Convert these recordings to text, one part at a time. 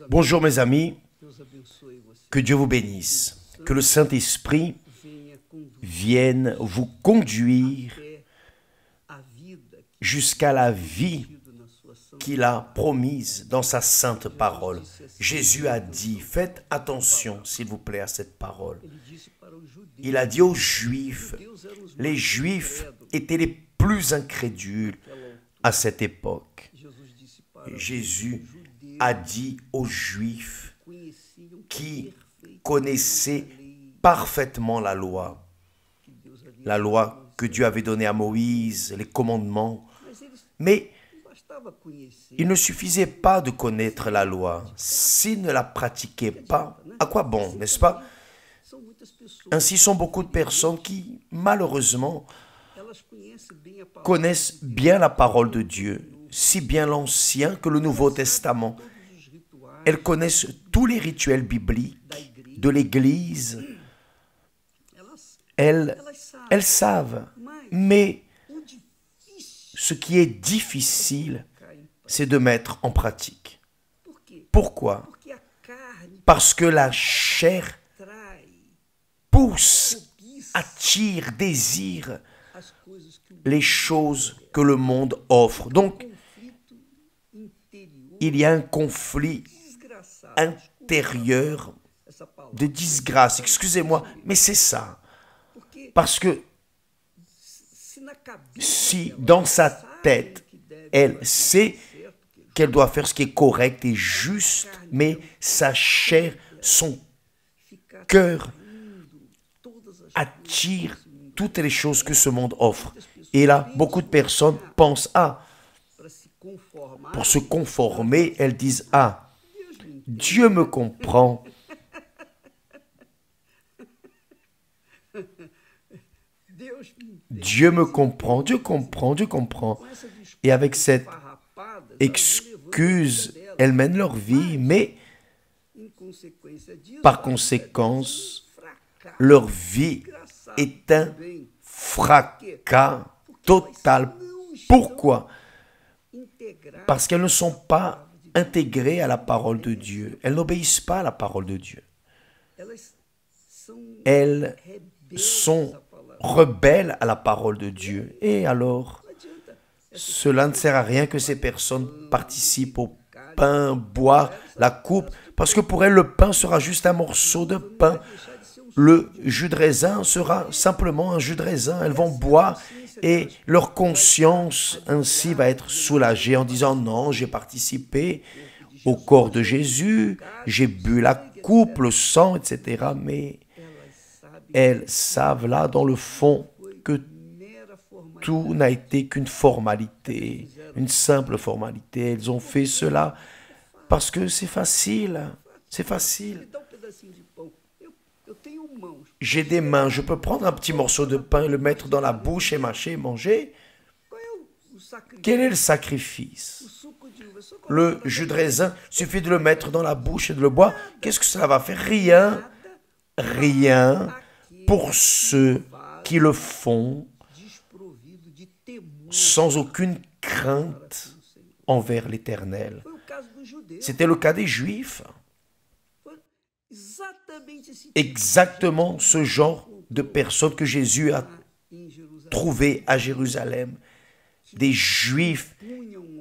Bonjour mes amis, que Dieu vous bénisse, que le Saint-Esprit vienne vous conduire jusqu'à la vie qu'il a promise dans sa sainte parole. Jésus a dit, faites attention s'il vous plaît à cette parole. Il a dit aux Juifs, les Juifs étaient les plus incrédules à cette époque. Jésus a dit aux Juifs qui connaissaient parfaitement la loi que Dieu avait donnée à Moïse, les commandements. Mais il ne suffisait pas de connaître la loi. S'ils ne la pratiquaient pas, à quoi bon, n'est-ce pas? Ainsi sont beaucoup de personnes qui, malheureusement, connaissent bien la parole de Dieu, si bien l'Ancien que le Nouveau Testament. Elles connaissent tous les rituels bibliques de l'Église. Elles savent, mais ce qui est difficile, c'est de mettre en pratique. Pourquoi? Parce que la chair pousse, attire, désire les choses que le monde offre. Donc, il y a un conflit intérieur de disgrâce. Excusez-moi, mais c'est ça. Parce que si dans sa tête, elle sait qu'elle doit faire ce qui est correct et juste, mais sa chair, son cœur attire toutes les choses que ce monde offre. Et là, beaucoup de personnes pensent, pour se conformer, elles disent, Dieu me comprend. Dieu me comprend, Dieu comprend, Dieu comprend. Et avec cette excuse, elles mènent leur vie, mais par conséquence, leur vie est un fracas total. Pourquoi? Parce qu'elles ne sont pas intégrées à la parole de Dieu. Elles n'obéissent pas à la parole de Dieu. Elles sont rebelles à la parole de Dieu. Et alors, cela ne sert à rien que ces personnes participent au pain, boire la coupe, parce que pour elles, le pain sera juste un morceau de pain. Le jus de raisin sera simplement un jus de raisin. Elles vont boire et leur conscience ainsi va être soulagée en disant non, j'ai participé au corps de Jésus, j'ai bu la coupe, le sang, etc. Mais elles savent là dans le fond que tout n'a été qu'une formalité, une simple formalité. Elles ont fait cela parce que c'est facile, c'est facile. J'ai des mains, je peux prendre un petit morceau de pain, le mettre dans la bouche et mâcher et manger. Quel est le sacrifice? Le jus de raisin, il suffit de le mettre dans la bouche et de le boire. Qu'est-ce que cela va faire? Rien, rien pour ceux qui le font sans aucune crainte envers l'Éternel. C'était le cas des Juifs. Exactement ce genre de personnes que Jésus a trouvé à Jérusalem. Des Juifs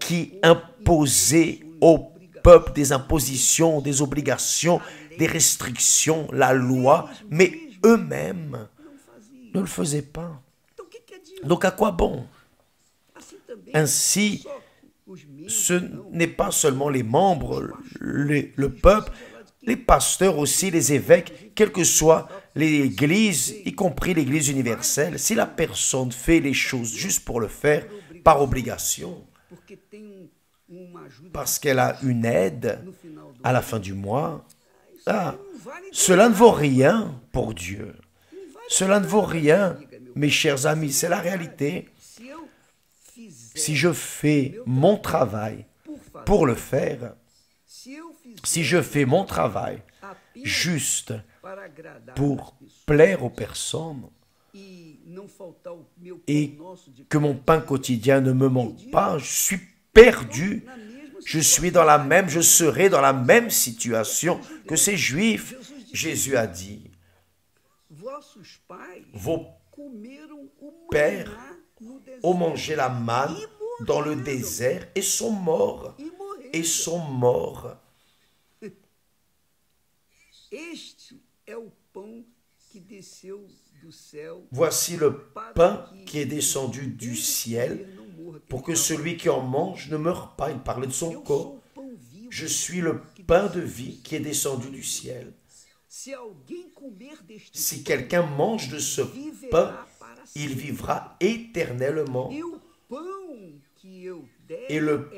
qui imposaient au peuple des impositions, des obligations, des restrictions, la loi, mais eux-mêmes ne le faisaient pas. Donc à quoi bon? Ainsi, ce n'est pas seulement les membres, le peuple, les pasteurs aussi, les évêques, quelle que soit l'Église, y compris l'Église universelle, si la personne fait les choses juste pour le faire, par obligation, parce qu'elle a une aide à la fin du mois, cela ne vaut rien pour Dieu. Cela ne vaut rien, mes chers amis, c'est la réalité. Si je fais mon travail pour le faire, si je fais mon travail juste pour plaire aux personnes et que mon pain quotidien ne me manque pas, je suis perdu je serai dans la même situation que ces Juifs. Jésus a dit, vos pères ont mangé la manne dans le désert et sont morts. Et sont morts. Voici le pain qui est descendu du ciel pour que celui qui en mange ne meure pas. Il parlait de son corps. Je suis le pain de vie qui est descendu du ciel. Si quelqu'un mange de ce pain, il vivra éternellement. Et le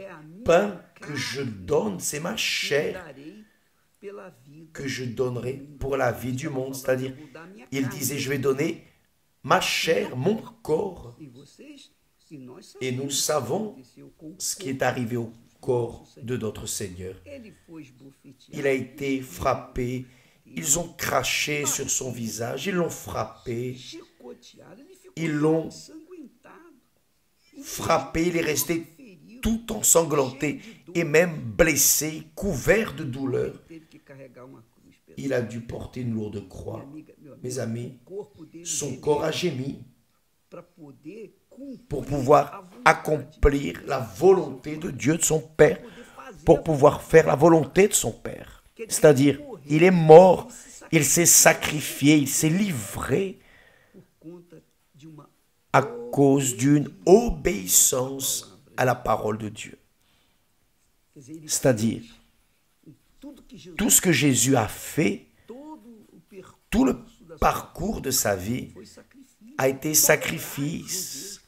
pain que je donne, c'est ma chair que je donnerai pour la vie du monde. C'est-à-dire, il disait, je vais donner ma chair, mon corps. Et nous savons ce qui est arrivé au corps de notre Seigneur. Il a été frappé, ils ont craché sur son visage, ils l'ont frappé, ils l'ont frappé, il est resté tout ensanglanté et même blessé, couvert de douleur. Il a dû porter une lourde croix. Mes amis, son corps a gémi pour pouvoir accomplir la volonté de Dieu, de son Père, pour pouvoir faire la volonté de son Père. C'est-à-dire, il est mort, il s'est sacrifié, il s'est livré à cause d'une obéissance à la parole de Dieu. C'est-à-dire, tout ce que Jésus a fait, tout le parcours de sa vie a été sacrifice.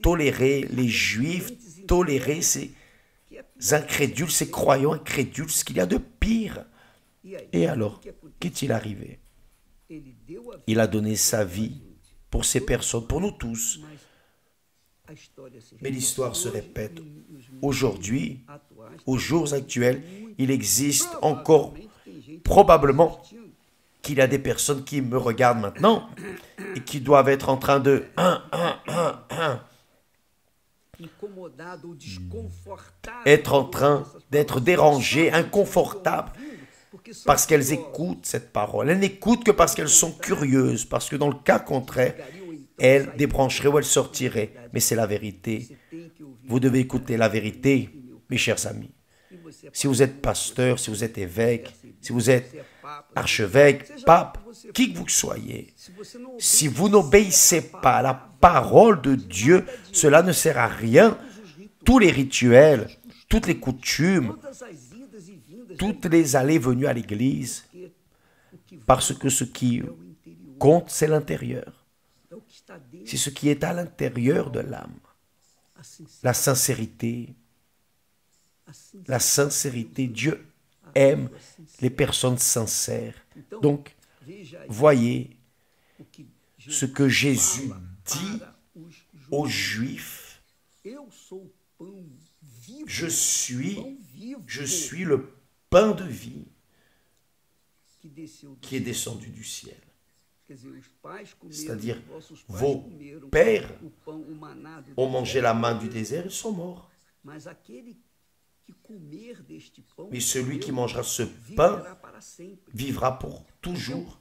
Tolérer les Juifs, tolérer ces incrédules, ces croyants incrédules, ce qu'il y a de pire. Et alors, qu'est-il arrivé? Il a donné sa vie pour ces personnes, pour nous tous. Mais l'histoire se répète. Aujourd'hui, aux jours actuels, il existe encore probablement qu'il y a des personnes qui me regardent maintenant et qui doivent être en train de être en train d'être dérangées, inconfortables, parce qu'elles écoutent cette parole. Elles n'écoutent que parce qu'elles sont curieuses, parce que dans le cas contraire, elles débrancheraient ou elles sortiraient. Mais c'est la vérité. Vous devez écouter la vérité, mes chers amis. Si vous êtes pasteur, si vous êtes évêque, si vous êtes archevêque, pape, qui que vous soyez, si vous n'obéissez pas à la parole de Dieu, cela ne sert à rien. Tous les rituels, toutes les coutumes, toutes les allées et venues à l'église, parce que ce qui compte, c'est l'intérieur. C'est ce qui est à l'intérieur de l'âme. La sincérité. La sincérité. Dieu aime les personnes sincères. Donc, voyez ce que Jésus dit aux Juifs. Je suis le pain de vie qui est descendu du ciel. C'est-à-dire, vos pères ont mangé la manne du désert, ils sont morts. Mais celui qui mangera ce pain vivra pour toujours,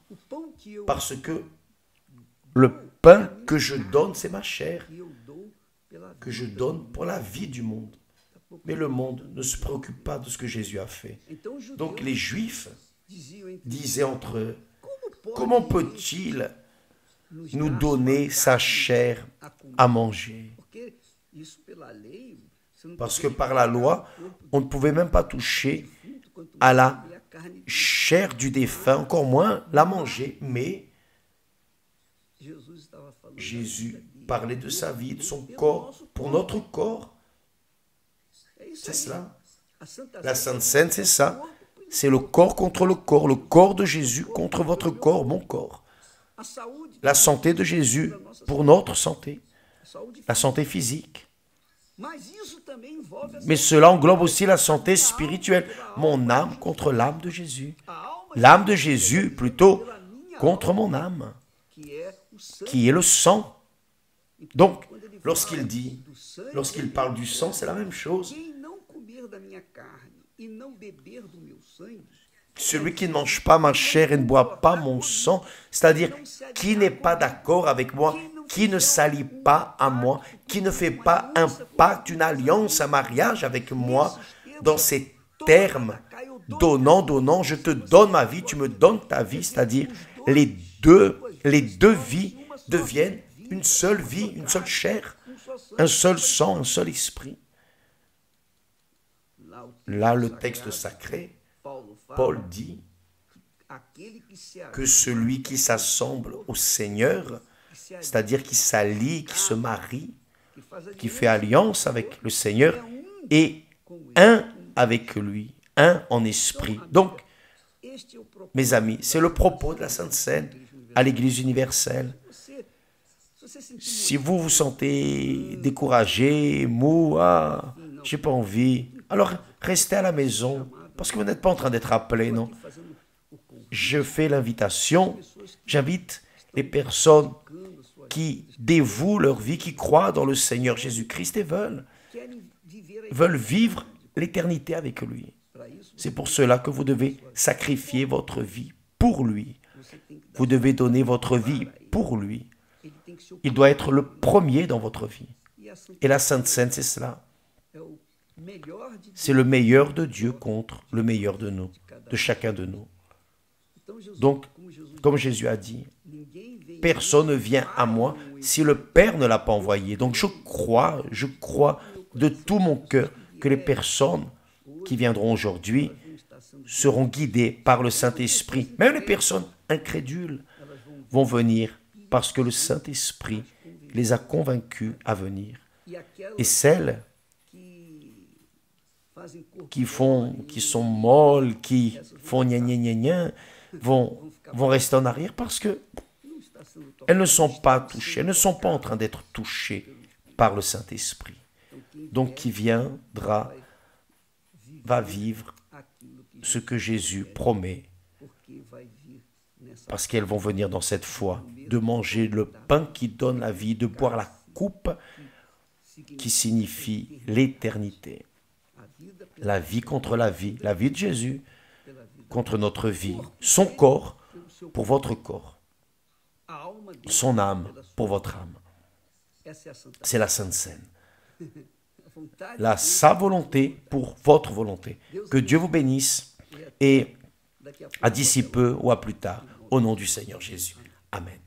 parce que le pain que je donne, c'est ma chair, que je donne pour la vie du monde. Mais le monde ne se préoccupe pas de ce que Jésus a fait. Donc les Juifs disaient entre eux, comment peut-il nous donner sa chair à manger? Parce que par la loi, on ne pouvait même pas toucher à la chair du défunt, encore moins la manger. Mais Jésus parlait de sa vie, de son corps, pour notre corps. C'est cela. La Sainte Seine, c'est ça. C'est le corps contre le corps de Jésus contre votre corps, mon corps. La santé de Jésus pour notre santé, la santé physique. Mais cela englobe aussi la santé spirituelle. Mon âme contre l'âme de Jésus. L'âme de Jésus plutôt contre mon âme, qui est le sang. Donc, lorsqu'il parle du sang, c'est la même chose. Celui qui ne mange pas ma chair et ne boit pas mon sang, c'est-à-dire qui n'est pas d'accord avec moi, qui ne s'allie pas à moi, qui ne fait pas un pacte, une alliance, un mariage avec moi, dans ces termes, donnant, donnant, je te donne ma vie, tu me donnes ta vie, c'est-à-dire les deux vies deviennent une seule vie, une seule chair, un seul sang, un seul esprit. Là, le texte sacré, Paul dit que celui qui s'assemble au Seigneur, c'est-à-dire qui s'allie, qui se marie, qui fait alliance avec le Seigneur, est un avec lui, un en esprit. Donc, mes amis, c'est le propos de la Sainte Seine à l'Église universelle. Si vous vous sentez découragé, mou, j'ai pas envie, alors restez à la maison, parce que vous n'êtes pas en train d'être appelé, non? Je fais l'invitation, j'invite les personnes qui dévouent leur vie, qui croient dans le Seigneur Jésus-Christ et veulent vivre l'éternité avec lui. C'est pour cela que vous devez sacrifier votre vie pour lui. Vous devez donner votre vie pour lui. Il doit être le premier dans votre vie. Et la Sainte Seine, c'est cela. C'est le meilleur de Dieu contre le meilleur de nous, de chacun de nous. Donc, comme Jésus a dit, personne ne vient à moi si le Père ne l'a pas envoyé. Donc je crois de tout mon cœur que les personnes qui viendront aujourd'hui seront guidées par le Saint-Esprit. Même les personnes incrédules vont venir parce que le Saint-Esprit les a convaincus à venir. Et celles qui sont molles, qui font gna gna gna gna, vont rester en arrière parce que elles ne sont pas touchées, elles ne sont pas en train d'être touchées par le Saint-Esprit. Donc qui viendra va vivre ce que Jésus promet, parce qu'elles vont venir dans cette foi, de manger le pain qui donne la vie, de boire la coupe qui signifie l'éternité. La vie contre la vie de Jésus contre notre vie, son corps pour votre corps, son âme pour votre âme. C'est la Sainte Seine. Sa volonté pour votre volonté. Que Dieu vous bénisse et à d'ici peu ou à plus tard, au nom du Seigneur Jésus. Amen.